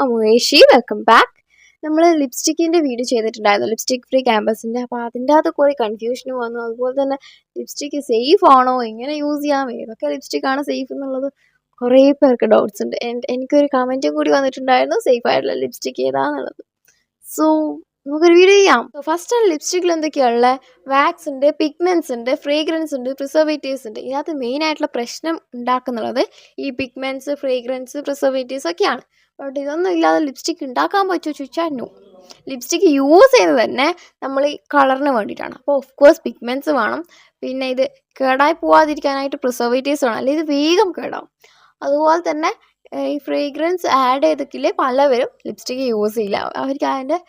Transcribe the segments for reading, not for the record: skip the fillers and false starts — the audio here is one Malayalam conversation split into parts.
അമോയേഷി വെൽക്കം ബാക്ക്. നമ്മൾ ലിപ്സ്റ്റിക്കിൻ്റെ വീഡിയോ ചെയ്തിട്ടുണ്ടായിരുന്നു, ലിപ്സ്റ്റിക് ഫ്രീ ക്യാമ്പസിൻ്റെ. അപ്പോൾ അതിൻ്റെ അകത്ത് കുറേ കൺഫ്യൂഷനും വന്നു. അതുപോലെ തന്നെ ലിപ്സ്റ്റിക്ക് സേഫ് ആണോ, എങ്ങനെ യൂസ് ചെയ്യാം, ഏതൊക്കെ ലിപ്സ്റ്റിക്കാണ് സേഫ് എന്നുള്ളത് കുറേ പേർക്ക് ഡൗട്ട്സ് ഉണ്ട്. എനിക്കൊരു കമൻറ്റും കൂടി വന്നിട്ടുണ്ടായിരുന്നു, സേഫ് ആയിട്ടുള്ള ലിപ്സ്റ്റിക്ക് ഏതാണെന്നുള്ളത്. സോ നമുക്കൊരു വീഡിയോ ചെയ്യാം. ഫസ്റ്റ് ആണ് ലിപ്സ്റ്റിക്കിൽ എന്തൊക്കെയുള്ള വാക്സ് ഉണ്ട്, പിഗ്മെൻറ്റ്സ് ഉണ്ട്, ഫ്രേഗ്രൻസ് ഉണ്ട്, പ്രിസർവേറ്റീവ്സ് ഉണ്ട്. ഇതിനകത്ത് മെയിൻ ആയിട്ടുള്ള പ്രശ്നം ഉണ്ടാക്കുന്നുള്ളത് ഈ പിഗ്മെൻറ്റ്സ്, ഫ്രേഗ്രൻസ്, പ്രിസർവേറ്റീവ്സ് ഒക്കെയാണ്. ബട്ട് ഇതൊന്നും ഇല്ലാതെ ലിപ്സ്റ്റിക്ക് ഉണ്ടാക്കാൻ പറ്റുമോ ചോദിച്ചാൽ നോ. ലിപ്സ്റ്റിക്ക് യൂസ് ചെയ്യുന്നത് തന്നെ നമ്മൾ ഈ കളറിന് വേണ്ടിയിട്ടാണ്. അപ്പോൾ ഓഫ് കോഴ്സ് പിഗ്മെൻറ്റ്സ് വേണം, പിന്നെ ഇത് കേടായി പോവാതിരിക്കാനായിട്ട് പ്രിസർവേറ്റീവ്സ് വേണം, അല്ലെങ്കിൽ ഇത് വേഗം കേടാവും. അതുപോലെ തന്നെ ഈ ഫ്രേഗ്രൻസ് ആഡ് ചെയ്തെങ്കിൽ പലവരും ലിപ്സ്റ്റിക്ക് യൂസ് ചെയ്യില്ല, അവർക്ക് അതിൻ്റെ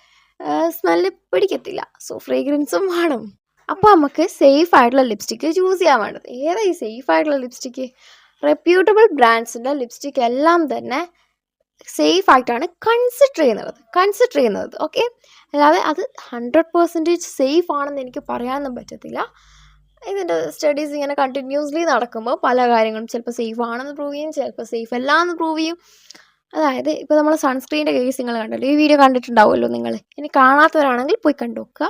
സ്മെല്ല് പിടിക്കത്തില്ല. സോ ഫ്രേഗ്രൻസും വേണം. അപ്പോൾ നമുക്ക് സേഫ് ആയിട്ടുള്ള ലിപ്സ്റ്റിക്ക് ചൂസ് ചെയ്യാൻ വേണ്ടത്. ഏതാ ഈ സേഫ് ആയിട്ടുള്ള ലിപ്സ്റ്റിക്ക്? റെപ്യൂട്ടബിൾ ബ്രാൻഡ്സിൻ്റെ ലിപ്സ്റ്റിക്ക് എല്ലാം തന്നെ സേഫ് ആയിട്ടാണ് കൺസിഡർ ചെയ്യുന്നത്. ഓക്കെ, അല്ലാതെ അത് 100% സേഫ് ആണെന്ന് എനിക്ക് പറയാനൊന്നും പറ്റത്തില്ല. ഇതിൻ്റെ സ്റ്റഡീസ് ഇങ്ങനെ കണ്ടിന്യൂസ്ലി നടക്കുമ്പോൾ പല കാര്യങ്ങളും ചിലപ്പോൾ സേഫ് ആണെന്ന് പ്രൂവ് ചെയ്യും, ചിലപ്പോൾ സേഫ് അല്ല എന്ന് പ്രൂവ് ചെയ്യും. അതായത് ഇപ്പോൾ നമ്മൾ സൺസ്ക്രീൻ്റെ കേസ് നിങ്ങൾ കണ്ടല്ലോ, ഈ വീഡിയോ കണ്ടിട്ടുണ്ടാവുമല്ലോ നിങ്ങൾ. ഇനി കാണാത്തവരാണെങ്കിൽ പോയി കണ്ടു നോക്കുക.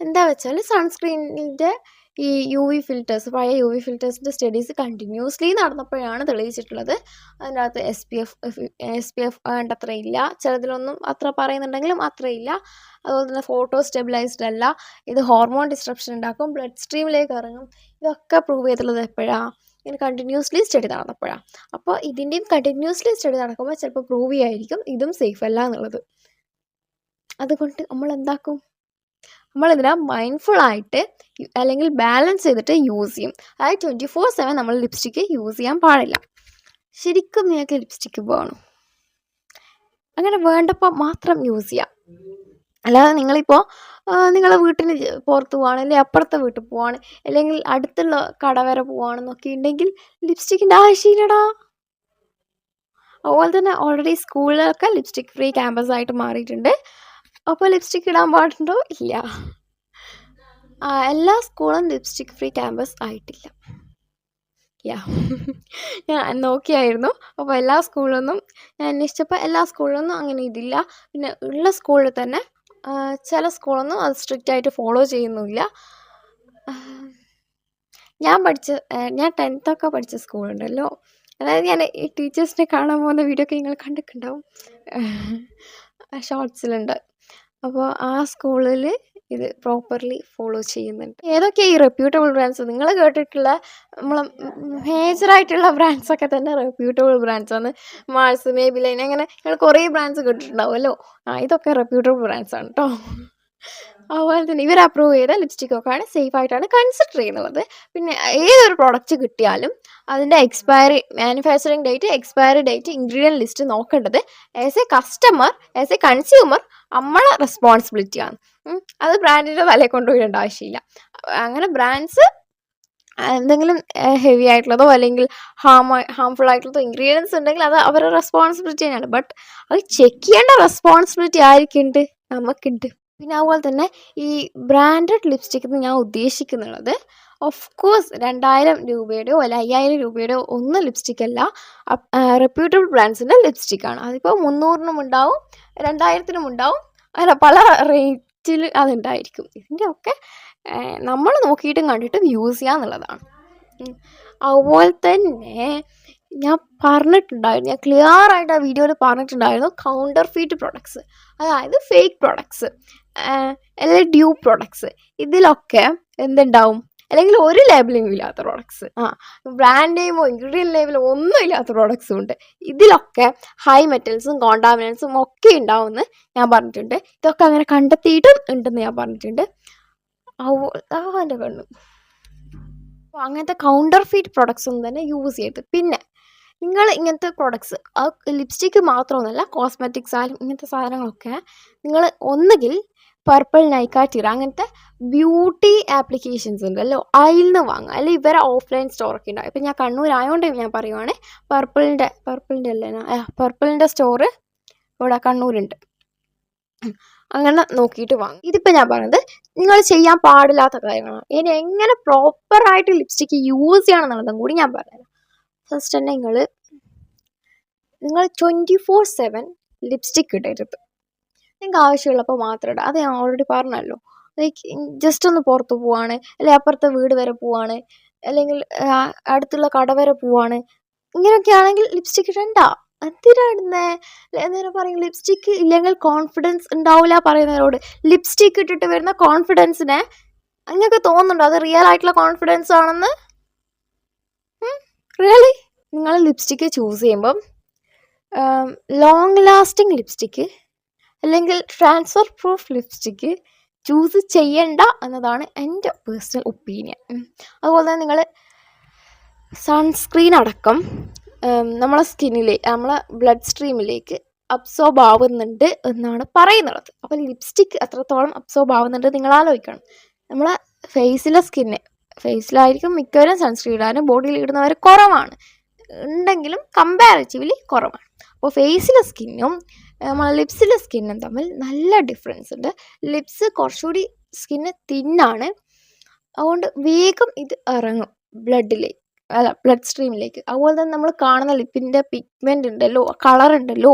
എന്താ വെച്ചാൽ സൺസ്ക്രീനിൻ്റെ ഈ UV ഫിൽറ്റേഴ്സ്, പഴയ UV ഫിൽറ്റേഴ്സിൻ്റെ സ്റ്റഡീസ് കണ്ടിന്യൂസ്ലി നടന്നപ്പോഴാണ് തെളിയിച്ചിട്ടുള്ളത് അതിൻ്റെ അകത്ത് SPF വേണ്ടത്ര ഇല്ല, ചിലതിലൊന്നും അത്ര പറയുന്നുണ്ടെങ്കിലും അത്രയില്ല. അതുപോലെ തന്നെ ഫോട്ടോ സ്റ്റെബിലൈസ്ഡ് അല്ല, ഇത് ഹോർമോൺ ഡിസ്ട്രപ്ഷൻ ഉണ്ടാക്കും, ബ്ലഡ് സ്ട്രീമിലേക്ക് ഇറങ്ങും. ഇതൊക്കെ പ്രൂവ് ചെയ്തിട്ടുള്ളത് എപ്പോഴാണ്? ഇങ്ങനെ കണ്ടിന്യൂസ്ലി സ്റ്റഡി നടന്നപ്പോഴാണ്. അപ്പോൾ ഇതിൻ്റെയും കണ്ടിന്യൂസ്ലി സ്റ്റഡി നടക്കുമ്പോൾ ചിലപ്പോൾ പ്രൂവ് ചെയ്യായിരിക്കും ഇതും സേഫ് അല്ല എന്നുള്ളത്. അതുകൊണ്ട് നമ്മൾ എന്താക്കും? നമ്മളിതിനെ മൈൻഡ്ഫുള്ളായിട്ട് അല്ലെങ്കിൽ ബാലൻസ് ചെയ്തിട്ട് യൂസ് ചെയ്യും. അതായത് 24/7 നമ്മൾ ലിപ്സ്റ്റിക്ക് യൂസ് ചെയ്യാൻ പാടില്ല. ശരിക്കും നിങ്ങൾക്ക് ലിപ്സ്റ്റിക്ക് വേണം, അങ്ങനെ വേണ്ടപ്പോൾ മാത്രം യൂസ് ചെയ്യാം. അല്ലാതെ നിങ്ങളിപ്പോൾ നിങ്ങളെ വീട്ടിന് പുറത്ത് പോവാണ്, അല്ലെങ്കിൽ അപ്പുറത്തെ വീട്ടിൽ പോവാണ്, അല്ലെങ്കിൽ അടുത്തുള്ള കട വരെ പോവാണെന്നൊക്കെ ഉണ്ടെങ്കിൽ ലിപ്സ്റ്റിക്കിൻ്റെ ആവശ്യമില്ലടാ. അതുപോലെ തന്നെ ഓൾറെഡി സ്കൂളിലൊക്കെ ലിപ്സ്റ്റിക് ഫ്രീ ക്യാമ്പസ് ആയിട്ട് മാറിയിട്ടുണ്ട്. അപ്പോൾ ലിപ്സ്റ്റിക്ക് ഇടാൻ പാടുണ്ടോ? ഇല്ല. എല്ലാ സ്കൂളും ലിപ്സ്റ്റിക് ഫ്രീ ക്യാമ്പസ് ആയിട്ടില്ല. ഞാൻ നോക്കിയായിരുന്നു. അപ്പോൾ എല്ലാ സ്കൂളിലൊന്നും ഞാൻ അന്വേഷിച്ചപ്പോൾ എല്ലാ സ്കൂളിലൊന്നും അങ്ങനെ ഇതില്ല. പിന്നെ ഉള്ള സ്കൂളിൽ തന്നെ ചില സ്കൂളൊന്നും അത് സ്ട്രിക്റ്റ് ആയിട്ട് ഫോളോ ചെയ്യുന്നില്ല. ഞാൻ 10th ഒക്കെ പഠിച്ച സ്കൂളുണ്ടല്ലോ, അതായത് ഞാൻ ഈ ടീച്ചേഴ്സിനെ കാണാൻ പോകുന്ന വീഡിയോ ഒക്കെ നിങ്ങൾ കണ്ടിട്ടുണ്ടാവും, ഷോർട്സിലുണ്ട്. അപ്പോൾ ആ സ്കൂളിൽ ഇത് പ്രോപ്പർലി ഫോളോ ചെയ്യുന്നുണ്ട്. ഏതൊക്കെ ഈ റെപ്യൂട്ടബിൾ ബ്രാൻഡ്സ് നിങ്ങൾ കേട്ടിട്ടുള്ള നമ്മളെ മേജറായിട്ടുള്ള ബ്രാൻഡ്സൊക്കെ തന്നെ റെപ്യൂട്ടബിൾ ബ്രാൻഡ്സാണ്. മാൾസ്, മേബിലൈൻ, അങ്ങനെ നിങ്ങൾ കുറേ ബ്രാൻഡ്സ് കേട്ടിട്ടുണ്ടാവുമല്ലോ. ഇതൊക്കെ റെപ്യൂട്ടബിൾ ബ്രാൻഡ്സാണ് കേട്ടോ. അതുപോലെ തന്നെ ഇവർ അപ്രൂവ് ചെയ്ത ലിപ്സ്റ്റിക്കൊക്കെയാണ് സേഫ് ആയിട്ടാണ് കൺസിഡർ ചെയ്യുന്നത്. പിന്നെ ഏതൊരു പ്രോഡക്റ്റ് കിട്ടിയാലും അതിൻ്റെ manufacturing date, expiry date, ingredient list നോക്കേണ്ടത് as a customer, as a consumer നമ്മളെ റെസ്പോൺസിബിലിറ്റിയാണ്. അത് ബ്രാൻഡിൻ്റെ തലയിൽ കൊണ്ടുപോയിടേണ്ട ആവശ്യമില്ല. അങ്ങനെ ബ്രാൻഡ്സ് എന്തെങ്കിലും ഹെവി ആയിട്ടുള്ളതോ അല്ലെങ്കിൽ ഹാംഫുൾ ആയിട്ടുള്ളതോ ഇൻഗ്രീഡിയൻസ് ഉണ്ടെങ്കിൽ അത് അവരുടെ റെസ്പോൺസിബിലിറ്റി തന്നെയാണ്. ബട്ട് അത് ചെക്ക് ചെയ്യേണ്ട റെസ്പോൺസിബിലിറ്റി ആർക്കുണ്ട്? നമുക്കുണ്ട്. പിന്നെ അതുപോലെ തന്നെ ഈ ബ്രാൻഡഡ് ലിപ്സ്റ്റിക് എന്ന് ഞാൻ ഉദ്ദേശിക്കുന്നുള്ളത് ഓഫ് കോഴ്സ് 2000 രൂപയുടെയോ അല്ല 5000 രൂപയുടെയോ ഒന്നും ലിപ്സ്റ്റിക് അല്ല, റെപ്യൂട്ടബിൾ ബ്രാൻഡ്സിൻ്റെ ലിപ്സ്റ്റിക്കാണ്. അതിപ്പോൾ 300-നും ഉണ്ടാവും, 2000-നും ഉണ്ടാവും, അങ്ങനെ പല റേറ്റിൽ അതുണ്ടായിരിക്കും. ഇതിൻ്റെ ഒക്കെ നമ്മൾ നോക്കിയിട്ടും കണ്ടിട്ടും യൂസ് ചെയ്യുക എന്നുള്ളതാണ്. അതുപോലെ തന്നെ ഞാൻ ക്ലിയർ ആയിട്ട് ആ വീഡിയോയിൽ പറഞ്ഞിട്ടുണ്ടായിരുന്നു കൗണ്ടർ ഫീറ്റ് പ്രൊഡക്ട്സ്, അതായത് ഫേക്ക് പ്രൊഡക്ട്സ് അല്ലെങ്കിൽ ഡ്യൂപ്പ് പ്രൊഡക്ട്സ്. ഇതിലൊക്കെ എന്തുണ്ടാവും? അല്ലെങ്കിൽ ഒരു ലേബലിങ്ങും ഇല്ലാത്ത പ്രോഡക്ട്സ്, ബ്രാൻഡ് നെയിമോ ഇൻഗ്രീഡിയൻറ്റ് ലേബലോ ഒന്നും ഇല്ലാത്ത പ്രോഡക്ട്സും ഉണ്ട്. ഇതിലൊക്കെ ഹൈ മെറ്റൽസും കോണ്ടാമിനൻസും ഒക്കെ ഉണ്ടാവുമെന്ന് ഞാൻ പറഞ്ഞിട്ടുണ്ട്. ഇതൊക്കെ അങ്ങനെ കണ്ടെത്തിയിട്ടും ഉണ്ടെന്ന് ഞാൻ പറഞ്ഞിട്ടുണ്ട്. എൻ്റെ കണ്ണു. അപ്പോൾ അങ്ങനത്തെ കൗണ്ടർ ഫീറ്റ് പ്രൊഡക്ട്സ് ഒന്നും തന്നെ യൂസ് ചെയ്ത്. പിന്നെ നിങ്ങൾ ഇങ്ങനത്തെ പ്രൊഡക്ട്സ്, ലിപ്സ്റ്റിക്ക് മാത്രമൊന്നുമല്ല, കോസ്മെറ്റിക്സ് ആയാലും ഇങ്ങനത്തെ സാധനങ്ങളൊക്കെ നിങ്ങൾ ഒന്നുകിൽ പർപ്പിൾ, നൈക്ക, ടിറ അങ്ങനത്തെ ബ്യൂട്ടി ആപ്ലിക്കേഷൻസ് ഉണ്ടല്ലോ അതിൽ നിന്ന് വാങ്ങുക, അല്ലെങ്കിൽ ഇവരെ ഓഫ്ലൈൻ സ്റ്റോറൊക്കെ ഉണ്ടാവും. ഇപ്പം ഞാൻ കണ്ണൂരായതുകൊണ്ട് ഞാൻ പറയുവാണ്, പർപ്പിളിൻ്റെ സ്റ്റോറ് ഇവിടെ കണ്ണൂരുണ്ട്. അങ്ങനെ നോക്കിയിട്ട് വാങ്ങും. ഇതിപ്പോൾ ഞാൻ പറയുന്നത് നിങ്ങൾ ചെയ്യാൻ പാടില്ലാത്ത കാര്യങ്ങളാണ്. ഇനി എങ്ങനെ പ്രോപ്പറായിട്ട് ലിപ്സ്റ്റിക്ക് യൂസ് ചെയ്യണം എന്നുള്ളതും കൂടി ഞാൻ പറഞ്ഞുതരാം. ഫസ്റ്റ് തന്നെ നിങ്ങൾ നിങ്ങൾ 24/7 ലിപ്സ്റ്റിക്ക് ഇടരുത്. നിങ്ങൾക്ക് ആവശ്യമുള്ളപ്പോൾ മാത്രം ഇടുക. അത് ഞാൻ ഓൾറെഡി പറഞ്ഞല്ലോ. ലൈക്ക് ജസ്റ്റ് ഒന്ന് പുറത്ത് പോവാണ്, അല്ലെങ്കിൽ അപ്പുറത്തെ വീട് വരെ പോവാണ്, അല്ലെങ്കിൽ അടുത്തുള്ള കട വരെ പോവാണ്, ഇങ്ങനെയൊക്കെ ആണെങ്കിൽ ലിപ്സ്റ്റിക്ക് ഇടണ്ട. എന്തിനാ ഇടുന്നേ? എന്നേരം പറയും ലിപ്സ്റ്റിക്ക് ഇല്ലെങ്കിൽ കോൺഫിഡൻസ് ഉണ്ടാവില്ല പറയുന്നവരോട്. ലിപ്സ്റ്റിക്ക് ഇട്ടിട്ട് വരുന്ന കോൺഫിഡൻസിനെ നിങ്ങൾക്ക് തോന്നുന്നുണ്ടോ അത് റിയൽ ആയിട്ടുള്ള കോൺഫിഡൻസ് ആണെന്ന്? റിയലി? നിങ്ങൾ ലിപ്സ്റ്റിക്ക് ചൂസ് ചെയ്യുമ്പം ലോങ് ലാസ്റ്റിംഗ് ലിപ്സ്റ്റിക്ക് അല്ലെങ്കിൽ ട്രാൻസ്ഫർ പ്രൂഫ് ലിപ്സ്റ്റിക്ക് ചൂസ് ചെയ്യണ്ട എന്നതാണ് എൻ്റെ പേഴ്സണൽ ഒപ്പീനിയൻ. അതുപോലെ തന്നെ നിങ്ങൾ സൺസ്ക്രീൻ അടക്കം നമ്മളെ സ്കിന്നിലേക്ക്, നമ്മളെ ബ്ലഡ് സ്ട്രീമിലേക്ക് അബ്സോർബ് ആവുന്നുണ്ട് എന്നാണ് പറയുന്നത്. അപ്പോൾ ലിപ്സ്റ്റിക്ക് എത്രത്തോളം അബ്സോർബ് ആവുന്നുണ്ട് നിങ്ങൾ ആലോചിക്കണം. നമ്മളെ ഫേസിലായിരിക്കും മിക്കവരും സൺസ്ക്രീൻ ഇടാനും ബോഡിയിൽ ഇടുന്നവർ കുറവാണ്, ഉണ്ടെങ്കിലും കമ്പാരിറ്റീവ്ലി കുറവാണ്. അപ്പോൾ ഫേസിലെ സ്കിന്നും നമ്മളെ ലിപ്സിലെ സ്കിന്നും തമ്മിൽ നല്ല ഡിഫറൻസ് ഉണ്ട്. ലിപ്സ് കുറച്ചുകൂടി സ്കിന്ന് തിന്നാണ്, അതുകൊണ്ട് വേഗം ഇത് ഇറങ്ങും ബ്ലഡ് സ്ട്രീമിലേക്ക്. അതുപോലെ തന്നെ നമ്മൾ കാണുന്ന ലിപ്പിൻ്റെ പിഗ്മെൻ്റ് ഉണ്ടല്ലോ, കളർ ഉണ്ടല്ലോ,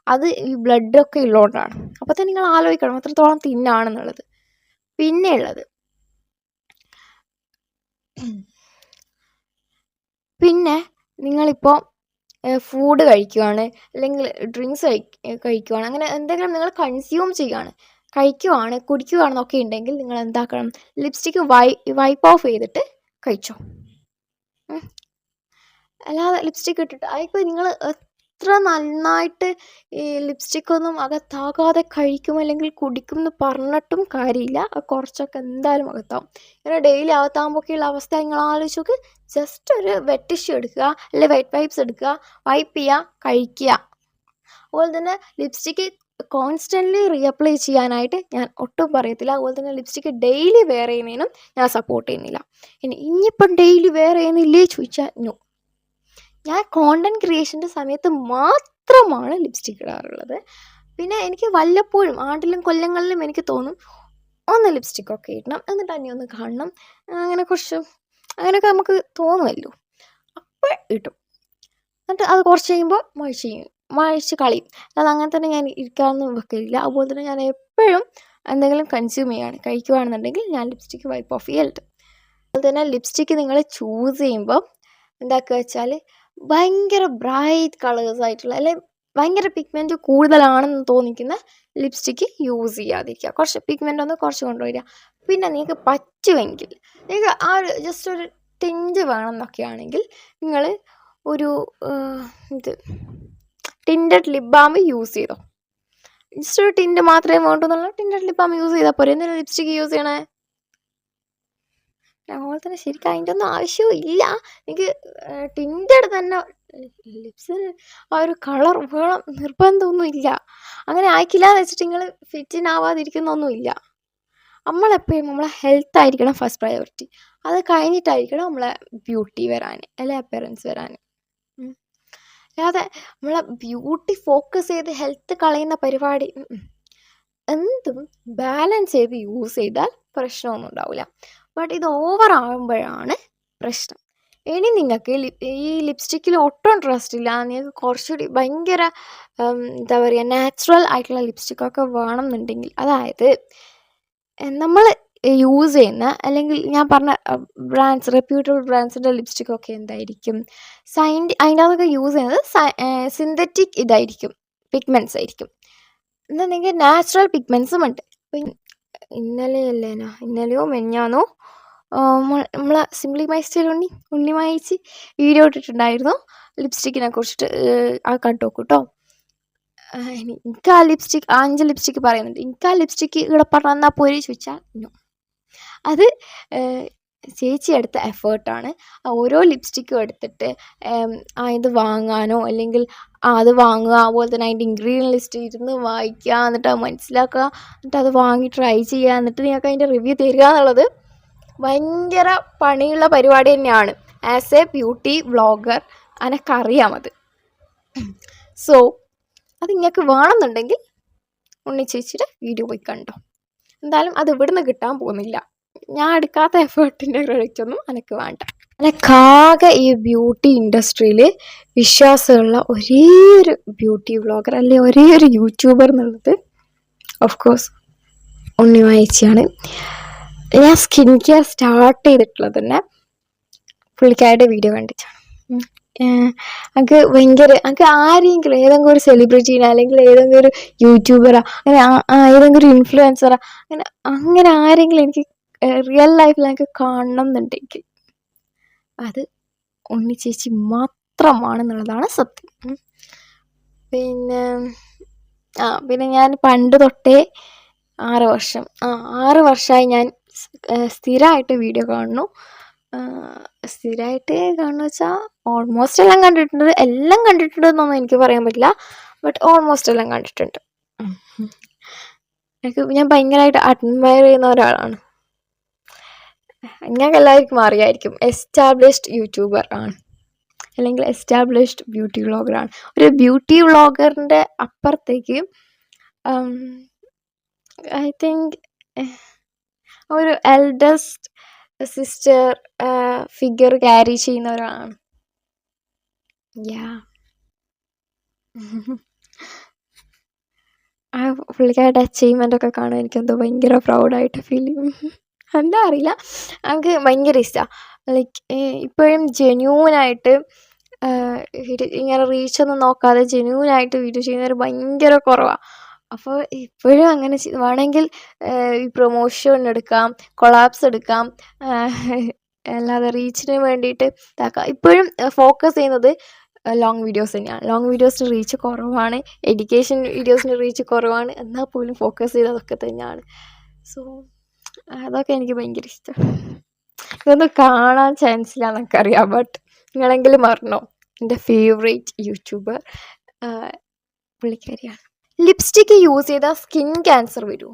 അത് ഈ ബ്ലഡൊക്കെ ഉള്ളതുകൊണ്ടാണ്. അപ്പോൾ തന്നെ നിങ്ങൾ ആലോചിക്കണം എത്രത്തോളം തിന്നാണെന്നുള്ളത്. പിന്നെ നിങ്ങളിപ്പോൾ ഫുഡ് കഴിക്കുകയാണ്, അല്ലെങ്കിൽ ഡ്രിങ്ക്സ് കഴിക്കുകയാണ്, അങ്ങനെ എന്തെങ്കിലും നിങ്ങൾ കൺസ്യൂം കുടിക്കുകയാണെന്നൊക്കെ ഉണ്ടെങ്കിൽ നിങ്ങൾ എന്താക്കണം, ലിപ്സ്റ്റിക്ക് വൈപ്പ് ഓഫ് ചെയ്തിട്ട് കഴിച്ചോ. അല്ലാതെ ലിപ്സ്റ്റിക്ക് ഇട്ടിട്ട് അതിപ്പോൾ നിങ്ങൾ എത്ര നന്നായിട്ട് ഈ ലിപ്സ്റ്റിക്കൊന്നും അകത്താകാതെ കഴിക്കും അല്ലെങ്കിൽ കുടിക്കും എന്ന് പറഞ്ഞിട്ടും കാര്യമില്ല. കുറച്ചൊക്കെ എന്തായാലും അകത്താവും. ഇങ്ങനെ ഡെയിലി അകത്താകുമ്പോഴൊക്കെയുള്ള അവസ്ഥ നിങ്ങൾ ആലോചിച്ച് നോക്ക്. ജസ്റ്റ് ഒരു വെറ്റ് ടിഷ്യൂ എടുക്കുക, അല്ലെങ്കിൽ വെറ്റ് വൈപ്സ് എടുക്കുക, വൈപ്പ് ചെയ്യുക, കഴിക്കുക. അതുപോലെ തന്നെ ലിപ്സ്റ്റിക്ക് കോൺസ്റ്റൻ്റ്ലി റീഅപ്ലൈ ചെയ്യാനായിട്ട് ഞാൻ ഒട്ടും പറയത്തില്ല. അതുപോലെ തന്നെ ലിപ്സ്റ്റിക്ക് ഡെയിലി വെയർ ചെയ്യുന്നതിനും ഞാൻ സപ്പോർട്ട് ചെയ്യുന്നില്ല. ഇനിയിപ്പം ഡെയിലി വെയർ ചെയ്യുന്നില്ലേ ചോദിച്ചാൽ നോ. ഞാൻ കോണ്ടൻറ് ക്രിയേഷൻ്റെ സമയത്ത് മാത്രമാണ് ലിപ്സ്റ്റിക്ക് ഇടാറുള്ളത്. പിന്നെ എനിക്ക് വല്ലപ്പോഴും ആണ്ടിലും കൊല്ലങ്ങളിലും എനിക്ക് തോന്നും ഒന്ന് ലിപ്സ്റ്റിക്കൊക്കെ ഇടണം, എന്നിട്ട് തന്നെ ഒന്ന് കാണണം, അങ്ങനെയൊക്കെ നമുക്ക് തോന്നുമല്ലോ, അപ്പോൾ ഇടും. എന്നിട്ട് അത് കുറച്ച് കഴിയുമ്പോൾ മഴിച്ച് കളയും. അത് അങ്ങനെ തന്നെ ഞാൻ ഇരിക്കാനൊന്നും വെക്കില്ല. അതുപോലെ തന്നെ ഞാൻ എപ്പോഴും എന്തെങ്കിലും കൺസ്യൂം കഴിക്കുകയാണെന്നുണ്ടെങ്കിൽ ഞാൻ ലിപ്സ്റ്റിക്ക് വൈപ്പ് ഓഫ് ചെയ്യലുണ്ട്. അതുപോലെ തന്നെ ലിപ്സ്റ്റിക്ക് നിങ്ങൾ ചൂസ് ചെയ്യുമ്പോൾ എന്താക്കുക വെച്ചാൽ ഭയങ്കര ബ്രൈറ്റ് കളേഴ്സ് ആയിട്ടുള്ള, അല്ലെങ്കിൽ ഭയങ്കര പിഗ്മെൻറ്റ് കൂടുതലാണെന്ന് തോന്നിക്കുന്ന ലിപ്സ്റ്റിക്ക് യൂസ് ചെയ്യാതിരിക്കുക. കുറച്ച് പിഗ്മെൻ്റ് ഒന്ന് കുറച്ച് കൊണ്ടുവരിക. പിന്നെ നിങ്ങൾക്ക് പറ്റുമെങ്കിൽ നിങ്ങൾക്ക് ആ ഒരു ജസ്റ്റ് ഒരു ടിൻറ്റ് വേണമെന്നൊക്കെ ആണെങ്കിൽ നിങ്ങൾ ഒരു ടിൻറ്റഡ് ലിപ് ബാം യൂസ് ചെയ്തോ. ജസ്റ്റ് ഒരു ടിൻറ്റ് മാത്രമേ വേണ്ടുന്നുള്ള ടിൻറ്റഡ് ലിപ് ബാം യൂസ് ചെയ്താൽ പോരെ. എന്തിനാണ് ലിപ്സ്റ്റിക്ക് യൂസ് ചെയ്യണേ? അതുപോലെ തന്നെ ശരിക്കും അതിൻ്റെ ഒന്നും ആവശ്യവും ഇല്ല. എനിക്ക് ടിൻറ്റഡ് തന്നെ ലിപ്സിന് ആ ഒരു കളർ വേണം നിർബന്ധമൊന്നും ഇല്ല. അങ്ങനെ ആയിക്കില്ല എന്ന് വെച്ചിട്ട് നിങ്ങൾ ഫിറ്റിനാവാതിരിക്കുന്നൊന്നുമില്ല. നമ്മളെപ്പോഴും നമ്മളെ ഹെൽത്ത് ആയിരിക്കണം ഫസ്റ്റ് പ്രയോറിറ്റി. അത് കഴിഞ്ഞിട്ടായിരിക്കണം നമ്മളെ ബ്യൂട്ടി വരാൻ, അല്ലെ അപ്പിയറൻസ് വരാൻ. അല്ലാതെ നമ്മളെ ബ്യൂട്ടി ഫോക്കസ് ചെയ്ത് ഹെൽത്ത് കളയുന്ന പരിപാടി എന്തും ബാലൻസ് ചെയ്ത് യൂസ് ചെയ്താൽ പ്രശ്നമൊന്നും ഉണ്ടാവില്ല. ബട്ട് ഇത് ഓവർ ആകുമ്പോഴാണ് പ്രശ്നം. ഇനി നിങ്ങൾക്ക് ഈ ലിപ്സ്റ്റിക്കിൽ ഒട്ടും ട്രസ്റ്റ് ഇല്ല, നിങ്ങൾക്ക് കുറച്ചുകൂടി ഭയങ്കര എന്താ പറയുക നാച്ചുറൽ ആയിട്ടുള്ള ലിപ്സ്റ്റിക്കൊക്കെ വേണമെന്നുണ്ടെങ്കിൽ, അതായത് നമ്മൾ യൂസ് ചെയ്യുന്ന, അല്ലെങ്കിൽ ഞാൻ പറഞ്ഞ റെപ്യൂട്ടബിൾ ബ്രാൻഡ്സിൻ്റെ ലിപ്സ്റ്റിക്കൊക്കെ എന്തായിരിക്കും, അതിൻ്റെ അകത്തൊക്കെ യൂസ് ചെയ്യുന്നത് സിന്തറ്റിക് പിഗ്മെൻറ്റ്സ് ആയിരിക്കും. എന്നുണ്ടെങ്കിൽ നാച്ചുറൽ പിഗ്മെൻറ്റ്സും ഉണ്ട്. അപ്പം ഇന്നലെയോ മെഞ്ഞാന്നോ നമ്മളെ സിംപ്ലി മൈ സ്റ്റൈൽ ഉണ്ണിമായിച്ച് വീഡിയോ ഇട്ടിട്ടുണ്ടായിരുന്നു ലിപ്സ്റ്റിക്കിനെ കുറിച്ചിട്ട്. അത് കണ്ടു നോക്കൂ കേട്ടോ. എനിക്ക് ആ ലിപ്സ്റ്റിക്ക് 5 ലിപ്സ്റ്റിക്ക് പറയുന്നുണ്ട്. എനിക്ക് ആ ലിപ്സ്റ്റിക്ക് ഇവിടെ പറഞ്ഞാൽ പോരെ ചോദിച്ചാൽ നോ. അത് ചേച്ചി എടുത്ത എഫേർട്ടാണ്. ഓരോ ലിപ്സ്റ്റിക്കും എടുത്തിട്ട് ഇത് വാങ്ങാനോ, അല്ലെങ്കിൽ അത് വാങ്ങുക, അതുപോലെ തന്നെ അതിൻ്റെ ഇൻഗ്രീഡിയൻറ്റ് ലിസ്റ്റ് ഇരുന്ന് വായിക്കുക, എന്നിട്ട് അത് മനസ്സിലാക്കുക, എന്നിട്ട് അത് വാങ്ങി ട്രൈ ചെയ്യുക, എന്നിട്ട് നിങ്ങൾക്ക് അതിൻ്റെ റിവ്യൂ തരിക എന്നുള്ളത് ഭയങ്കര പണിയുള്ള പരിപാടി തന്നെയാണ്. ആസ് എ ബ്യൂട്ടി വ്ളോഗർ എനിക്കറിയാം അത്. സോ അത് നിങ്ങൾക്ക് വേണമെന്നുണ്ടെങ്കിൽ ചേച്ചിയുടെ വീഡിയോ പോയി കണ്ടോ. എന്തായാലും അത് ഇവിടുന്ന് കിട്ടാൻ പോകുന്നില്ല. ഞാൻ എടുക്കാത്ത എഫേർട്ടിൻ്റെ ക്രെഡിറ്റ് ഒന്നും എനിക്ക് വേണ്ട. എനക്കാകെ ഈ ബ്യൂട്ടി ഇൻഡസ്ട്രിയിൽ വിശ്വാസമുള്ള ഒരേ ഒരു ബ്യൂട്ടി വ്ളോഗർ അല്ലെ ഒരേ ഒരു യൂട്യൂബർ എന്നുള്ളത് ഓഫ് കോഴ്സ് ഉണ്ണിമായേച്ചിയാണ്. ഞാൻ സ്കിൻ കെയർ സ്റ്റാർട്ട് ചെയ്തിട്ടുള്ളത് തന്നെ പുള്ളിക്കാരുടെ വീഡിയോ കണ്ടിട്ടാണ്. എനിക്ക് ഭയങ്കര എനിക്ക് ആരെങ്കിലും ഏതെങ്കിലും ഒരു സെലിബ്രിറ്റീനെ അല്ലെങ്കിൽ ഏതെങ്കിലും ഒരു യൂട്യൂബറാ അങ്ങനെ ഏതെങ്കിലും ഒരു ഇൻഫ്ലുവൻസറാ അങ്ങനെ ആരെങ്കിലും എനിക്ക് റിയൽ ലൈഫിൽ എനിക്ക് കാണണം എന്നുണ്ടെങ്കിൽ അത് ഉണ്ണി ചേച്ചി മാത്രമാണെന്നുള്ളതാണ് സത്യം. പിന്നെ ഞാൻ പണ്ട് തൊട്ടേ 6 വർഷമായി ഞാൻ സ്ഥിരമായിട്ട് വീഡിയോ കാണുന്നു. സ്ഥിരമായിട്ട് കാണുന്നു വെച്ചാൽ ഓൾമോസ്റ്റ് എല്ലാം കണ്ടിട്ടുണ്ടെന്നൊന്നും എനിക്ക് പറയാൻ പറ്റില്ല, ബട്ട് ഓൾമോസ്റ്റ് എല്ലാം കണ്ടിട്ടുണ്ട്. ഞാൻ ഭയങ്കരമായിട്ട് അഡ്മയർ ചെയ്യുന്ന ഒരാളാണ്. ഞങ്ങൾക്ക് എല്ലാവർക്കും അറിയായിരിക്കും, എസ്റ്റാബ്ലിഷ്ഡ് യൂട്യൂബർ ആണ് അല്ലെങ്കിൽ എസ്റ്റാബ്ലിഷ്ഡ് ബ്യൂട്ടി വ്ളോഗറാണ്. ഒരു ബ്യൂട്ടി വ്ളോഗറിൻ്റെ അപ്പുറത്തേക്ക് ഐ തിങ്ക് ഒരു എൽഡസ്റ്റ് സിസ്റ്റർ ഫിഗർ ക്യാരി ചെയ്യുന്ന ഒരാളാണ്. ആ പുള്ളിക്കാരുടെ അച്ചീവ്മെൻ്റ് ഒക്കെ കാണാൻ എനിക്കെന്തോ ഭയങ്കര പ്രൗഡായിട്ട് ഫീൽ ചെയ്യും. എന്താ അറിയില്ല, എനിക്ക് ഭയങ്കര ഇഷ്ടമാണ്. ലൈക്ക് ഇപ്പോഴും ജെന്യൂനായിട്ട് ഇങ്ങനെ റീച്ചൊന്നും നോക്കാതെ ജെന്യൂനായിട്ട് വീഡിയോ ചെയ്യുന്നവർ ഭയങ്കര കുറവാണ്. അപ്പോൾ ഇപ്പോഴും അങ്ങനെ വേണമെങ്കിൽ ഈ പ്രൊമോഷൻ എടുക്കാം, കൊളാബ്സ് എടുക്കാം, അല്ലാതെ റീച്ചിന് വേണ്ടിയിട്ട് ഇതാക്കാം. ഇപ്പോഴും ഫോക്കസ് ചെയ്യുന്നത് ലോങ് വീഡിയോസ് തന്നെയാണ്. ലോങ് വീഡിയോസിന് റീച്ച് കുറവാണ്, എഡ്യൂക്കേഷൻ വീഡിയോസിന് റീച്ച് കുറവാണ്, എന്നാൽ പോലും ഫോക്കസ് ചെയ്ത് അതൊക്കെ തന്നെയാണ്. സോ അതൊക്കെ എനിക്ക് ഭയങ്കര ഇഷ്ടമാണ്. ഇതൊന്നും കാണാൻ ചാൻസ് ഇല്ല എന്നൊക്കെയറിയാം, ബട്ട് നിങ്ങളെങ്കിലും അറിഞ്ഞോ എൻ്റെ ഫേവറേറ്റ് യൂട്യൂബർ പുള്ളിക്കാരിയാണ്. ലിപ്സ്റ്റിക്ക് യൂസ് ചെയ്താൽ സ്കിൻ ക്യാൻസർ വരുമോ?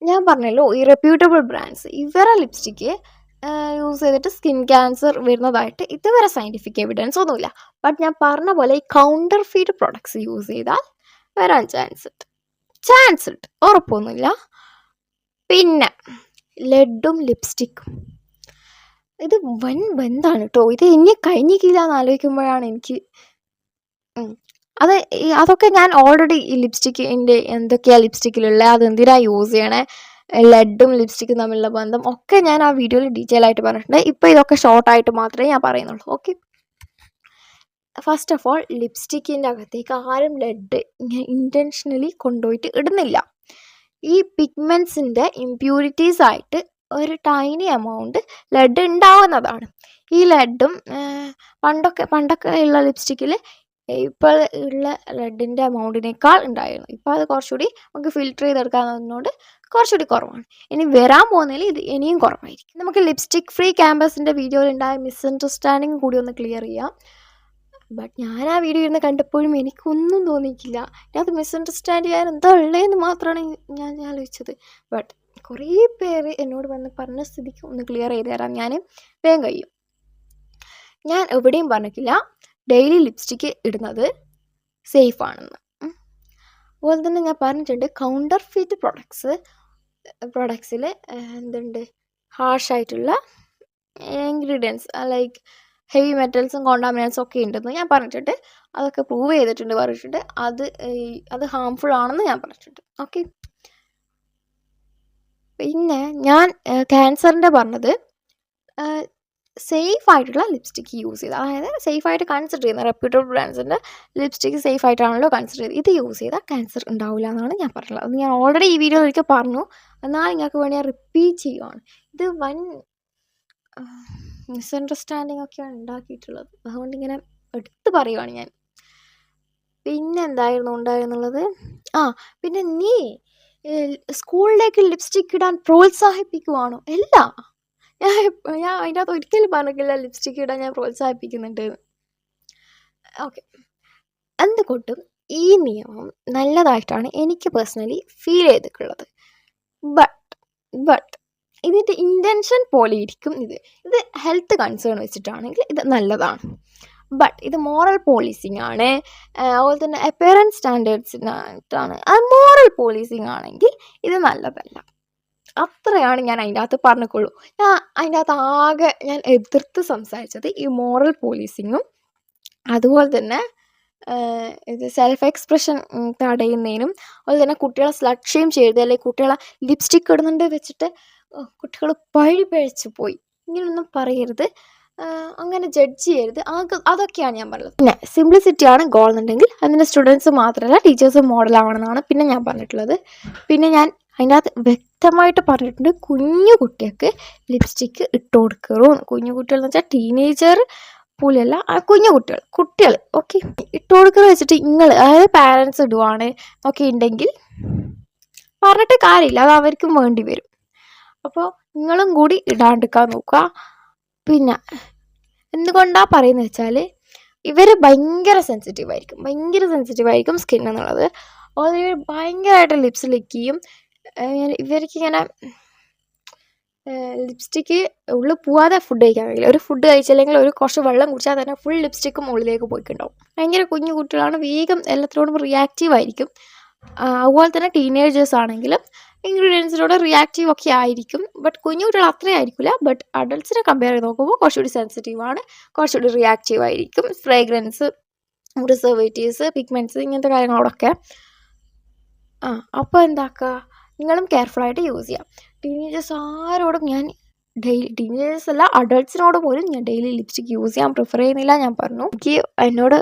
ഞാൻ പറഞ്ഞല്ലോ, ഈ റെപ്യൂട്ടബിൾ ബ്രാൻഡ്സ് ഇവരെ ലിപ്സ്റ്റിക്ക് യൂസ് ചെയ്തിട്ട് സ്കിൻ ക്യാൻസർ വരുന്നതായിട്ട് ഇതുവരെ സയൻറ്റിഫിക് എവിഡൻസ് ഒന്നുമില്ല. ബട്ട് ഞാൻ പറഞ്ഞ പോലെ ഈ കൗണ്ടർ ഫീഡ് പ്രൊഡക്ട്സ് യൂസ് ചെയ്താൽ വരാൻ ചാൻസ് ഉണ്ട്, ഉറപ്പൊന്നുമില്ല. പിന്നെ ലെഡും ലിപ്സ്റ്റിക്കും ഇത് വൻ ബന്ധാണ് കേട്ടോ. ഇത് ഇനി കഴിഞ്ഞിട്ടില്ല എന്ന് ആലോചിക്കുമ്പോഴാണ് എനിക്ക് അതൊക്കെ ഞാൻ ഓൾറെഡി ഈ ലിപ്സ്റ്റിക്കിൻ്റെ എന്തൊക്കെയാണ് ലിപ്സ്റ്റിക്കിലുള്ള അതെന്തിനാണ് യൂസ് ചെയ്യണേ, ലെഡും ലിപ്സ്റ്റിക്കും തമ്മിലുള്ള ബന്ധം ഒക്കെ ഞാൻ ആ വീഡിയോയിൽ ഡീറ്റെയിൽ ആയിട്ട് പറഞ്ഞിട്ടുണ്ട്. ഇപ്പോൾ ഇതൊക്കെ ഷോർട്ടായിട്ട് മാത്രമേ ഞാൻ പറയുന്നുള്ളൂ. ഓക്കെ, ഫസ്റ്റ് ഓഫ് ഓൾ ലിപ്സ്റ്റിക്കിൻ്റെ അകത്തേക്ക് ആരും ലെഡ് ഇൻറ്റൻഷനലി കൊണ്ടുപോയിട്ട് ഇടുന്നില്ല. ഈ പിഗ്മെൻറ്റ്സിൻ്റെ ഇംപ്യൂരിറ്റീസ് ആയിട്ട് ഒരു ടൈനി എമൗണ്ട് ലെഡ് ഉണ്ടാവുന്നതാണ്. ഈ ലെഡും പണ്ടൊക്കെ ഉള്ള ലിപ്സ്റ്റിക്കിൽ ഇപ്പോൾ ഉള്ള ലെഡിൻ്റെ എമൗണ്ടിനേക്കാൾ ഉണ്ടായിരുന്നു. ഇപ്പോൾ അത് കുറച്ചുകൂടി നമുക്ക് ഫിൽറ്റർ ചെയ്തെടുക്കാവുന്നതുകൊണ്ട് കുറച്ചുകൂടി കുറവാണ്. ഇനി വരാൻ പോകുന്നതിൽ ഇത് ഇനിയും കുറവായിരിക്കും. നമുക്ക് ലിപ്സ്റ്റിക് ഫ്രീ ക്യാമ്പസിൻ്റെ വീഡിയോയിൽ ഉണ്ടായ മിസ്അണ്ടർസ്റ്റാൻഡിങ് കൂടി ഒന്ന് ക്ലിയർ ചെയ്യാം. ബട്ട് ഞാൻ ആ വീഡിയോ ഇരുന്ന് കണ്ടപ്പോഴും എനിക്കൊന്നും തോന്നിയിട്ടില്ല. അത് മിസ്അണ്ടർസ്റ്റാൻഡ് ചെയ്യാൻ എന്താ ഉള്ളതെന്ന് മാത്രമാണ് ഞാൻ ആലോചിച്ചത്. ബട്ട് കുറേ പേര് എന്നോട് വന്ന് പറഞ്ഞ സ്ഥിതിക്ക് ഒന്ന് ക്ലിയർ ചെയ്ത് തരാം ഞാൻ, വേഗം കഴിയും. ഞാൻ എവിടെയും പറഞ്ഞിട്ടില്ല ഡെയിലി ലിപ്സ്റ്റിക്ക് ഇടുന്നത് സേഫ് ആണെന്ന്. അതുപോലെ തന്നെ ഞാൻ പറഞ്ഞിട്ടുണ്ട് കൗണ്ടർ ഫീറ്റ് പ്രൊഡക്ട്സിൽ എന്തുണ്ട്, ഹാർഷായിട്ടുള്ള ഇൻഗ്രീഡിയൻസ് ലൈക്ക് ഹെവി മെറ്റൽസും കോണ്ടാമിനൻസും ഒക്കെ ഉണ്ടെന്ന് ഞാൻ പറഞ്ഞിട്ടുണ്ട്. അതൊക്കെ പ്രൂവ് ചെയ്തിട്ടുണ്ട്, പറഞ്ഞിട്ടുണ്ട്. അത് ഹാംഫുൾ ആണെന്ന് ഞാൻ പറഞ്ഞിട്ടുണ്ട്. ഓക്കെ, പിന്നെ ഞാൻ ക്യാൻസറിൻ്റെ പറഞ്ഞത് സേഫ് ആയിട്ടുള്ള ലിപ്സ്റ്റിക്ക് യൂസ് ചെയ്ത്, അതായത് സേഫായിട്ട് കൺസിഡർ ചെയ്യുന്ന റെപ്യൂട്ടബിൾ ബ്രാൻഡ്സിൻ്റെ ലിപ്സ്റ്റിക്ക് സേഫ് ആയിട്ടാണല്ലോ കൺസിഡർ ചെയ്ത്, ഇത് യൂസ് ചെയ്താൽ ക്യാൻസർ ഉണ്ടാവില്ല എന്നാണ് ഞാൻ പറഞ്ഞത്. അത് ഞാൻ ഓൾറെഡി ഈ വീഡിയോ ഒരിക്കൽ പറഞ്ഞു, എന്നാൽ നിങ്ങൾക്ക് വേണ്ടി ഞാൻ റിപ്പീറ്റ് ചെയ്യുവാണ്. ഇത് വൻ മിസ്അണ്ടർസ്റ്റാൻഡിങ് ഒക്കെയാണ് ഉണ്ടാക്കിയിട്ടുള്ളത്, അതുകൊണ്ട് ഇങ്ങനെ എടുത്ത് പറയുവാണ് ഞാൻ. പിന്നെ എന്തായിരുന്നു ഉണ്ടായിരുന്നുള്ളത്, പിന്നെ നീ സ്കൂളിലേക്ക് ലിപ്സ്റ്റിക്ക് ഇടാൻ പ്രോത്സാഹിപ്പിക്കുവാണോ? അല്ല, ഞാൻ അതിൻ്റെ അകത്ത് ഒരിക്കലും പറഞ്ഞിട്ടില്ല ലിപ്സ്റ്റിക്ക് ഇടാൻ ഞാൻ പ്രോത്സാഹിപ്പിക്കുന്നുണ്ട്. ഓക്കെ, എന്തുകൊണ്ടും ഈ നിയമം നല്ലതായിട്ടാണ് എനിക്ക് പേഴ്സണലി ഫീൽ ചെയ്തിട്ടുള്ളത്. ബട്ട് ഇതിൻ്റെ ഇൻറ്റൻഷൻ പോലെ ഇരിക്കും ഇത് ഹെൽത്ത് കൺസേൺ വെച്ചിട്ടാണെങ്കിൽ ഇത് നല്ലതാണ്. ബട്ട് ഇത് മോറൽ പോലീസിങ് ആണ്, അതുപോലെ തന്നെ അപ്പിയറൻസ് സ്റ്റാൻഡേർഡ്സിനായിട്ടാണ്. അത് മോറൽ പോലീസിങ് ആണെങ്കിൽ ഇത് നല്ലതല്ല. അത്രയാണ് ഞാൻ അതിൻ്റെ അകത്ത് പറഞ്ഞിട്ടുള്ളൂ. ഞാൻ അതിൻ്റെ അകത്ത് ആകെ ഞാൻ എതിർത്ത് സംസാരിച്ചത് ഈ മോറൽ പോലീസിങ്ങും അതുപോലെ തന്നെ ഇത് സെൽഫ് എക്സ്പ്രഷൻ തടയുന്നതിനും അതുപോലെ തന്നെ കുട്ടികളെ സ്ലട്ട് ഷെയിം ചെയ്ത് അല്ലെങ്കിൽ കുട്ടികളെ ലിപ്സ്റ്റിക്ക് ഇടുന്നുണ്ട് വെച്ചിട്ട് കുട്ടികൾ പഴിപഴിച്ച് പോയി ഇങ്ങനെയൊന്നും പറയരുത്, അങ്ങനെ ജഡ്ജ് ചെയ്യരുത്. അതൊക്കെയാണ് ഞാൻ പറഞ്ഞത്. പിന്നെ സിംപ്ലിസിറ്റിയാണ് ഗോൾ എന്നുണ്ടെങ്കിൽ അതിൻ്റെ സ്റ്റുഡൻസ് മാത്രമല്ല ടീച്ചേഴ്സ് മോഡലാവണമെന്നാണ് പിന്നെ ഞാൻ പറഞ്ഞിട്ടുള്ളത്. പിന്നെ ഞാൻ അതിൻ്റെ അകത്ത് വ്യക്തമായിട്ട് പറഞ്ഞിട്ടുണ്ട് കുഞ്ഞു കുട്ടികൾക്ക് ലിപ്സ്റ്റിക്ക് ഇട്ട് കൊടുക്കരുത്. കുഞ്ഞു കുട്ടികൾ എന്ന് വെച്ചാൽ ടീനേജർ പോലെയല്ല, കുഞ്ഞു കുട്ടികൾ ഓക്കെ ഇട്ട് കൊടുക്കുക വെച്ചിട്ട് നിങ്ങൾ അതായത് പാരൻസ് ഇടുവാണ് ഒക്കെ ഉണ്ടെങ്കിൽ പറഞ്ഞിട്ട് കാര്യമില്ല, അത് അവർക്കും വേണ്ടി വരും. അപ്പോൾ നിങ്ങളും കൂടി ഇടാണ്ടിരിക്കാൻ നോക്കുക. പിന്നെ എന്തുകൊണ്ടാണ് പറയുന്നത് വെച്ചാൽ ഇവർ ഭയങ്കര സെൻസിറ്റീവ് ആയിരിക്കും സ്കിൻ എന്നുള്ളത്. അതുപോലെ ഭയങ്കരമായിട്ട് ലിപ്സ് ലിക്ക് ചെയ്യും. ഇവർക്കിങ്ങനെ ലിപ്സ്റ്റിക്ക് ഉള്ളിൽ പോവാതെ ഫുഡ് കഴിക്കാൻ കഴിയില്ല. ഒരു ഫുഡ് കഴിച്ചില്ലെങ്കിൽ ഒരു കുറച്ച് വെള്ളം കുടിച്ചാൽ തന്നെ ഫുൾ ലിപ്സ്റ്റിക്കും ഉള്ളിലേക്ക് പോയിട്ടുണ്ടാവും. ഭയങ്കര കുഞ്ഞു കുട്ടികളാണ്, വേഗം എല്ലാത്തിനോടും റിയാക്റ്റീവ് ആയിരിക്കും. അതുപോലെ തന്നെ ടീനേജേഴ്സ് ആണെങ്കിലും ഇൻഗ്രീഡിയൻസിനോട് റിയാക്റ്റീവ് ഒക്കെ ആയിരിക്കും. ബട്ട് കുഞ്ഞു കുട്ടികൾ അത്രയും ആയിരിക്കില്ല. ബട്ട് അഡൾട്ട്സിനെ കമ്പയർ ചെയ്ത് നോക്കുമ്പോൾ കുറച്ചുകൂടി സെൻസിറ്റീവാണ്, കുറച്ചുകൂടി റിയാക്റ്റീവ് ആയിരിക്കും. ഫ്രേഗ്രൻസ്, പ്രിസർവേറ്റീവ്സ്, പിഗ്മെൻറ്റ്സ് ഇങ്ങനത്തെ കാര്യങ്ങളോടൊക്കെ. അപ്പോൾ എന്താക്കുക, നിങ്ങളും കെയർഫുള്ളായിട്ട് യൂസ് ചെയ്യാം. ടീനേജേഴ്സ് ആരോടും ഞാൻ ടീനേജേഴ്സ് അല്ല അഡൾട്ട്സിനോട് പോലും ഞാൻ ഡെയിലി ലിപ്സ്റ്റിക് യൂസ് ചെയ്യാൻ പ്രിഫർ ചെയ്യുന്നില്ല. ഞാൻ പറഞ്ഞു, എന്നോട്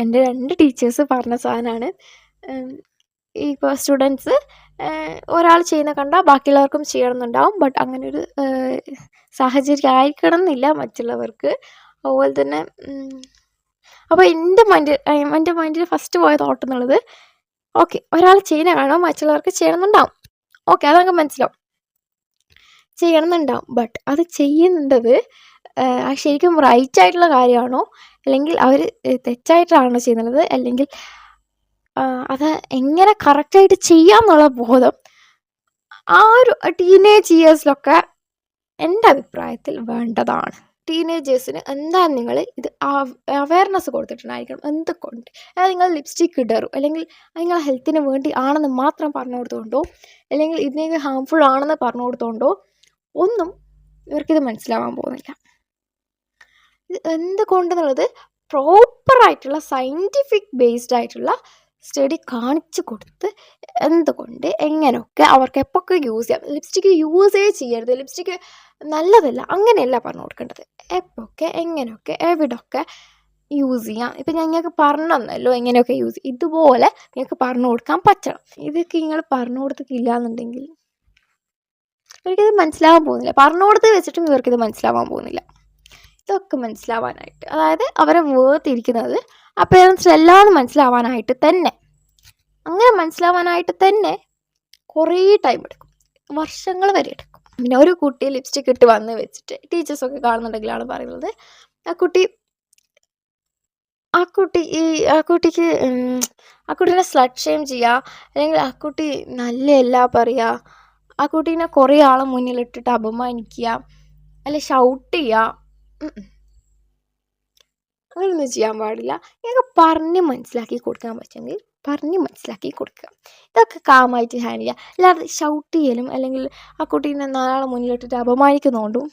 എൻ്റെ 2 ടീച്ചേഴ്സ് പറഞ്ഞ സാധനമാണ്. ഇപ്പോൾ സ്റ്റുഡൻസ് ഒരാൾ ചെയ്യുന്ന കണ്ടാൽ ബാക്കിയുള്ളവർക്കും ചെയ്യണമെന്നുണ്ടാവും. ബട്ട് അങ്ങനെ ഒരു സാഹചര്യം ആയിരിക്കണം എന്നില്ല മറ്റുള്ളവർക്ക്. അതുപോലെ തന്നെ അപ്പോൾ എൻ്റെ മൈൻഡിൽ ഫസ്റ്റ് പോയ തോട്ട് എന്നുള്ളത് ഓക്കെ ഒരാൾ ചെയ്യുന്ന കാണുമ്പോൾ മറ്റുള്ളവർക്ക് ചെയ്യണമെന്നുണ്ടാവും. ഓക്കെ അതങ്ങ് മനസ്സിലാവും, ചെയ്യണമെന്നുണ്ടാവും. ബട്ട് അത് ചെയ്യേണ്ടത് ശരിക്കും റൈറ്റ് ആയിട്ടുള്ള കാര്യമാണോ അല്ലെങ്കിൽ അവർ തെറ്റായിട്ടാണോ ചെയ്യുന്നത്, അല്ലെങ്കിൽ അത് എങ്ങനെ കറക്റ്റായിട്ട് ചെയ്യാമെന്നുള്ള ബോധം ആ ഒരു ടീനേജ് ഇയേഴ്സിലൊക്കെ എൻ്റെ അഭിപ്രായത്തിൽ വേണ്ടതാണ്. ടീനേജേഴ്സിന് എന്തായാലും നിങ്ങൾ ഇത് അവയർനെസ് കൊടുത്തിട്ടുണ്ടായിരിക്കണം. എന്തുകൊണ്ട് അതായത് നിങ്ങൾ ലിപ്സ്റ്റിക്ക് ഇടറും അല്ലെങ്കിൽ നിങ്ങൾ ഹെൽത്തിന് വേണ്ടി ആണെന്ന് മാത്രം പറഞ്ഞു കൊടുത്തുകൊണ്ടോ അല്ലെങ്കിൽ ഇതിനേക്ക് ഹാംഫുൾ ആണെന്ന് പറഞ്ഞു കൊടുത്തുകൊണ്ടോ ഒന്നും ഇവർക്കിത് മനസ്സിലാവാൻ പോകുന്നില്ല. ഇത് എന്തുകൊണ്ടെന്നുള്ളത് പ്രോപ്പറായിട്ടുള്ള സയൻറ്റിഫിക് ബേസ്ഡ് ആയിട്ടുള്ള സ്റ്റഡി കാണിച്ചു കൊടുത്ത് എന്തുകൊണ്ട് എങ്ങനെയൊക്കെ അവർക്ക് എപ്പോഴൊക്കെ യൂസ് ചെയ്യാം. ലിപ്സ്റ്റിക്ക് യൂസേ ചെയ്യരുത്, ലിപ്സ്റ്റിക്ക് നല്ലതല്ല അങ്ങനെയല്ല പറഞ്ഞു കൊടുക്കേണ്ടത്. എപ്പോഴൊക്കെ എങ്ങനെയൊക്കെ എവിടെയൊക്കെ യൂസ് ചെയ്യാം. ഇപ്പം ഞങ്ങൾക്ക് പറഞ്ഞു തന്നല്ലോ എങ്ങനെയൊക്കെ യൂസ് ചെയ്യും, ഇതുപോലെ നിങ്ങൾക്ക് പറഞ്ഞു കൊടുക്കാൻ പറ്റണം. ഇതൊക്കെ നിങ്ങൾ പറഞ്ഞു കൊടുത്തിട്ടില്ല എന്നുണ്ടെങ്കിൽ ഇവർക്കിത് മനസ്സിലാവാൻ പോകുന്നില്ല. പറഞ്ഞു കൊടുത്ത് വെച്ചിട്ടും ഇവർക്കിത് മനസ്സിലാവാൻ പോകുന്നില്ല. ഇതൊക്കെ മനസ്സിലാവാനായിട്ട്, അതായത് അവരെ വേർതിരിക്കുന്നത് ആ പേരൻസിനെല്ലാം മനസ്സിലാവാനായിട്ട് തന്നെ, അങ്ങനെ മനസ്സിലാവാനായിട്ട് തന്നെ കുറേ ടൈം എടുക്കും, വർഷങ്ങൾ വരെ എടുക്കും. പിന്നെ ഒരു കുട്ടി ലിപ്സ്റ്റിക് ഇട്ട് വന്ന് വെച്ചിട്ട് ടീച്ചേഴ്സൊക്കെ കാണുന്നുണ്ടെങ്കിലാണ് പറയുന്നത് ആ കുട്ടീനെ സ്ലട്ട് ഷെയിം ചെയ്യുക, അല്ലെങ്കിൽ ആ കുട്ടി നല്ലതല്ല പറയുക, ആ കുട്ടീനെ കുറേ ആളെ മുന്നിലിട്ടിട്ട് അപമാനിക്കുക, അല്ലെ ഷൗട്ട് ചെയ്യുക. അങ്ങനെയൊന്നും ചെയ്യാൻ പാടില്ല. ഞങ്ങൾക്ക് പറഞ്ഞ് മനസ്സിലാക്കി കൊടുക്കാൻ പറ്റുമെങ്കിൽ പറഞ്ഞ് മനസ്സിലാക്കി കൊടുക്കുക. ഇതൊക്കെ കാമായിട്ട് ഹാൻഡിൽ ചെയ്യുക. അല്ലാതെ ഷൗട്ട് ചെയ്യലും അല്ലെങ്കിൽ ആ കുട്ടീനെ നാളെ മുന്നിലിട്ടിട്ട് അപമാനിക്കുന്നതുകൊണ്ടും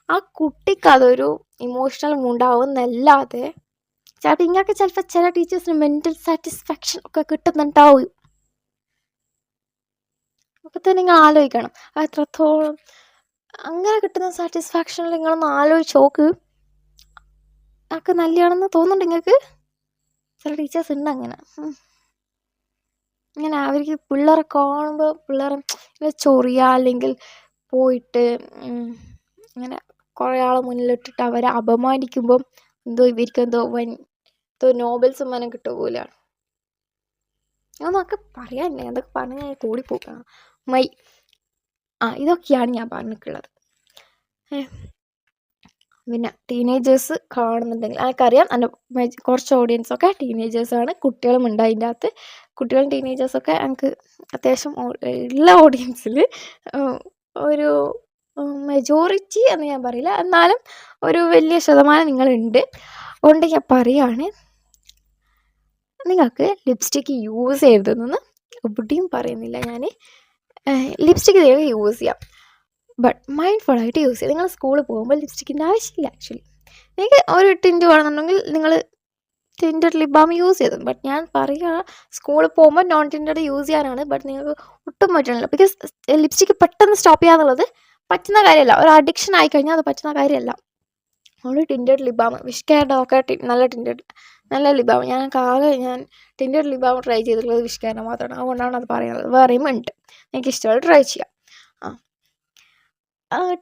ആ കുട്ടിക്ക് അതൊരു ഇമോഷണൽ ഉണ്ടാവുന്നല്ലാതെ ചിലപ്പോൾ ചില ടീച്ചേഴ്സിന് മെൻ്റൽ സാറ്റിസ്ഫാക്ഷൻ ഒക്കെ കിട്ടുന്നുണ്ടാവും. അപ്പോൾ തന്നെ നിങ്ങൾ ആലോചിക്കണം എത്രത്തോളം അങ്ങനെ കിട്ടുന്ന സാറ്റിസ്ഫാക്ഷനിൽ നിങ്ങളൊന്ന് ആലോചിച്ച് നോക്ക്. അതൊക്കെ നല്ലതാണെന്ന് തോന്നുന്നുണ്ട് നിങ്ങൾക്ക്? ചില ടീച്ചേഴ്സ് ഉണ്ട് അങ്ങനെ അവർക്ക് പിള്ളേരെ കാണുമ്പോൾ പിള്ളേരെ ഇങ്ങനെ ചൊറിയുക അല്ലെങ്കിൽ പോയിട്ട് ഇങ്ങനെ കുറേ ആളെ മുന്നിലിട്ടിട്ട് അവരെ അപമാനിക്കുമ്പം ഇവർക്കെന്തോ നോബൽ സമ്മാനം കിട്ടുക പോലെയാണ്. അതൊക്കെ പറയാനില്ല, അതൊക്കെ പറഞ്ഞ് ഞാൻ കൂടിപ്പോക്കാം. ഇതൊക്കെയാണ് ഞാൻ പറഞ്ഞിട്ടുള്ളത്. പിന്നെ ടീനേജേഴ്സ് കാണുന്നുണ്ടെങ്കിൽ എനിക്കറിയാം എൻ്റെ കുറച്ച് ഓഡിയൻസൊക്കെ ടീനേജേഴ്സാണ്, കുട്ടികളും ഉണ്ട് അതിൻ്റെ അകത്ത്. കുട്ടികളും ടീനേജേഴ്സൊക്കെ എനിക്ക് അത്യാവശ്യം ഉള്ള ഓഡിയൻസിൽ ഒരു മെജോറിറ്റി എന്ന് ഞാൻ പറയില്ല, എന്നാലും ഒരു വലിയ ശതമാനം നിങ്ങളുണ്ട്. അതുകൊണ്ട് ഞാൻ പറയുകയാണ്, നിങ്ങൾക്ക് ലിപ്സ്റ്റിക്ക് യൂസ് ചെയ്തതെന്ന് എവിടെയും പറയുന്നില്ല ഞാൻ. ലിപ്സ്റ്റിക്ക് നിങ്ങൾക്ക് യൂസ് ചെയ്യാം, ബട്ട് മൈൻഡ്ഫുള്ളായിട്ട് യൂസ് ചെയ്യുക. നിങ്ങൾ സ്കൂളിൽ പോകുമ്പോൾ ലിപ്സ്റ്റിക്കിൻ്റെ ആവശ്യമില്ല. ആക്ച്വലി നിങ്ങൾക്ക് ഒരു ടിൻറ്റ് വേണമെന്നുണ്ടെങ്കിൽ നിങ്ങൾ ടിൻറ്റഡ് ലിപ് ബാം യൂസ് ചെയ്തു. ബട്ട് ഞാൻ പറയുക സ്കൂളിൽ പോകുമ്പോൾ നോൺ ടിൻറ്റഡ് യൂസ് ചെയ്യാനാണ്. ബട്ട് നിങ്ങൾക്ക് ഒട്ടും പറ്റണില്ല. ബിക്കോസ് ലിപ്സ്റ്റിക്ക് പെട്ടെന്ന് സ്റ്റോപ്പ് ചെയ്യാന്നുള്ളത് പറ്റുന്ന കാര്യമല്ല. ഒരു അഡിക്ഷൻ ആയിക്കഴിഞ്ഞാൽ അത് പറ്റുന്ന കാര്യമല്ല. അതുകൊണ്ട് ടിൻറ്റഡ് ലിപ് ബാം വിഷ് കെയറിൻ്റെ ഒക്കെ നല്ല ലിപ് ബാം. ഞാൻ ടിൻറ്റഡ് ലിപ് ബാം ട്രൈ ചെയ്തിട്ടുള്ളത് വിഷ് കെയറിൻ്റെ മാത്രമാണ്. അതുകൊണ്ടാണ് അത് പറയുന്നത്. വേറെയും ഉണ്ട്, എനിക്ക് ഇഷ്ടമുള്ള ട്രൈ ചെയ്യാം.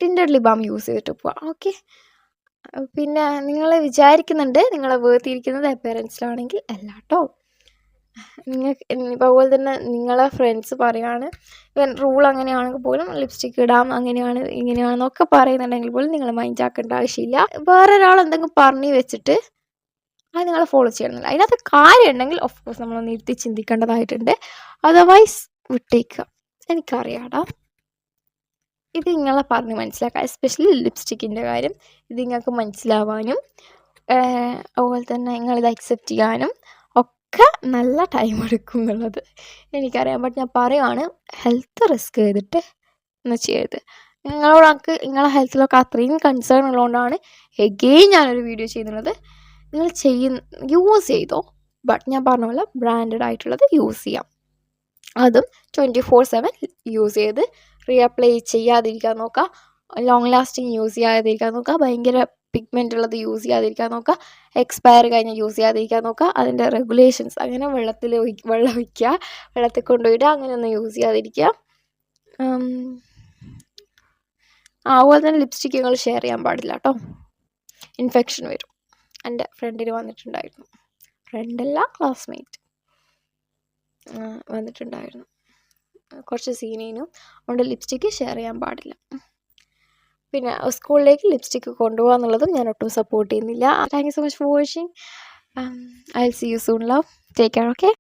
ടിൻറ്റഡ് ലിപ് ബാം യൂസ് ചെയ്തിട്ട് പോവാം. ഓക്കെ. പിന്നെ നിങ്ങൾ വിചാരിക്കുന്നുണ്ട് നിങ്ങളെ വേർതിരിക്കുന്നത് പേരൻസിലാണെങ്കിൽ അല്ല കേട്ടോ. നിങ്ങൾക്ക് ഇപ്പോൾ അതുപോലെ തന്നെ നിങ്ങളെ ഫ്രണ്ട്സ് പറയുകയാണ് ഇവൻ റൂൾ അങ്ങനെയാണെങ്കിൽ പോലും ലിപ്സ്റ്റിക്ക് ഇടാം അങ്ങനെയാണ് ഇങ്ങനെയാണെന്നൊക്കെ പറയുന്നുണ്ടെങ്കിൽ പോലും നിങ്ങൾ മൈൻഡ് ആക്കേണ്ട ആവശ്യമില്ല. വേറൊരാൾ എന്തെങ്കിലും പറഞ്ഞു വെച്ചിട്ട് അത് നിങ്ങൾ ഫോളോ ചെയ്യണമെന്നില്ല. അതിനകത്ത് കാര്യം ഉണ്ടെങ്കിൽ ഓഫ് കോഴ്സ് നമ്മളൊന്ന് ഇരുത്തി ചിന്തിക്കേണ്ടതായിട്ടുണ്ട്. അതർവൈസ് വിട്ടേക്കുക. എനിക്കറിയാടാ, ഇത് നിങ്ങളെ പറഞ്ഞ് മനസ്സിലാക്കാം. എസ്പെഷ്യലി ലിപ്സ്റ്റിക്കിൻ്റെ കാര്യം ഇത് നിങ്ങൾക്ക് മനസ്സിലാവാനും അതുപോലെ തന്നെ നിങ്ങളിത് അക്സെപ്റ്റ് ചെയ്യാനും ഒക്കെ നല്ല ടൈം എടുക്കും എന്നുള്ളത് എനിക്കറിയാം. ബട്ട് ഞാൻ പറയുകയാണ്, ഹെൽത്ത് റിസ്ക് ചെയ്തിട്ട് ഒന്നും ചെയ്യരുത്. നിങ്ങളോടൊക്കെ നിങ്ങളെ ഹെൽത്തിലൊക്കെ അത്രയും കൺസേൺ ഉള്ളതുകൊണ്ടാണ് എഗെയിൻ ഞാനൊരു വീഡിയോ ചെയ്യുന്നത്. നിങ്ങൾ യൂസ് ചെയ്തോ, ബട്ട് ഞാൻ പറഞ്ഞ പോലെ ബ്രാൻഡഡ് ആയിട്ടുള്ളത് യൂസ് ചെയ്യാം. അതും 24/7 യൂസ് ചെയ്ത് റീഅപ്ലൈ ചെയ്യാതിരിക്കാൻ നോക്കുക. ലോങ് ലാസ്റ്റിങ് യൂസ് ചെയ്യാതിരിക്കാൻ നോക്കുക. ഭയങ്കര പിഗ്മെൻ്റ് ഉള്ളത് യൂസ് ചെയ്യാതിരിക്കാൻ നോക്കുക. എക്സ്പയർ കഴിഞ്ഞ് യൂസ് ചെയ്യാതിരിക്കാൻ നോക്കുക. അതിൻ്റെ റെഗുലേഷൻസ് അങ്ങനെ വെള്ളം ഒഴിക്കുക, വെള്ളത്തിൽ കൊണ്ടുപോയിട്ട് അങ്ങനെയൊന്നും യൂസ് ചെയ്യാതിരിക്കുക. അതുപോലെ തന്നെ ലിപ്സ്റ്റിക്ക് നിങ്ങൾ ഷെയർ ചെയ്യാൻ പാടില്ല കേട്ടോ. ഇൻഫെക്ഷൻ വരും. എൻ്റെ ഫ്രണ്ടിന് വന്നിട്ടുണ്ടായിരുന്നു. ഫ്രണ്ടല്ല, ക്ലാസ്മേറ്റ് വന്നിട്ടുണ്ടായിരുന്നു. കുറച്ച് സീനേനും. അതുകൊണ്ട് ലിപ്സ്റ്റിക്ക് ഷെയർ ചെയ്യാൻ പാടില്ല. പിന്നെ സ്കൂളിലേക്ക് ലിപ്സ്റ്റിക്ക് കൊണ്ടുപോകുക എന്നുള്ളതും ഞാൻ ഒട്ടും സപ്പോർട്ട് ചെയ്യുന്നില്ല. Thank you so much for watching. I will see you soon. Love. Take care. Okay.